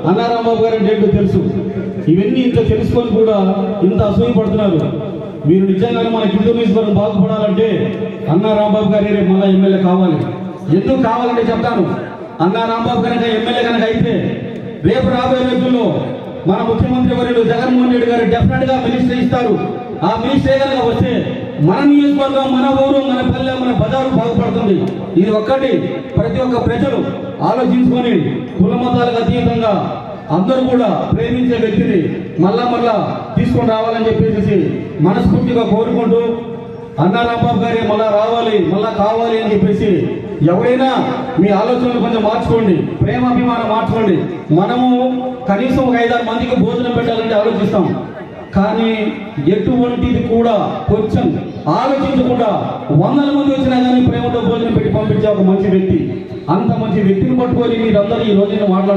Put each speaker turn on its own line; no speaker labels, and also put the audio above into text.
అన్నా రాంబాబు గారు అంటే ఏంటో తెలుసు. ఇవన్నీ ఇంత తెలుసుకొని కూడా ఇంత అసూయ పడుతున్నారు. మీరు నిజంగానే మన కింద నియోజకవర్గం బాగుపడాలంటే అన్నా రాంబాబు గారి మళ్ళీ ఎమ్మెల్యే కావాలి. ఎందుకు కావాలంటే చెప్తాను. అన్నా రాంబాబు కనుక ఎమ్మెల్యే కనుక అయితే రేపు రాబోయే రోజుల్లో మన ముఖ్యమంత్రి వర్యులు జగన్మోహన్ రెడ్డి గారు డెఫినెట్ గా మినిస్టర్ ఇస్తారు. ఆ మినిస్టర్ కనుక వస్తే మన నియోజకవర్గం, మన ఊరు, మన పల్లె, మన బజారు బాగుపడుతుంది. ఇది ఒక్కటి ప్రతి ఒక్క ప్రజలు ఆలోచించుకొని కుల మతాలకు అతీతంగా అందరూ కూడా ప్రేమించే వ్యక్తిని మళ్ళా తీసుకొని రావాలని చెప్పేసి మనస్ఫూర్తిగా కోరుకుంటూ అన్నా రాంబాబు గారి మళ్ళా రావాలి, మళ్ళా కావాలి అని చెప్పేసి ఎవరైనా మీ ఆలోచనలు కొంచెం మార్చుకోండి, ప్రేమాభిమానం మార్చుకోండి. మనము కనీసం ఒక 5-6 మందికి భోజనం పెట్టాలంటే ఆలోచిస్తాం. కానీ ఎటువంటిది కూడా కొంచెం ఆలోచించకుండా 100 మంది వచ్చినా కానీ ప్రేమతో భోజనం పెట్టి పంపించే ఒక మంచి వ్యక్తి, అంత మంచి వ్యక్తిని పట్టుకొని మీరందరూ ఈ రోజున మాట్లాడుతున్నారు.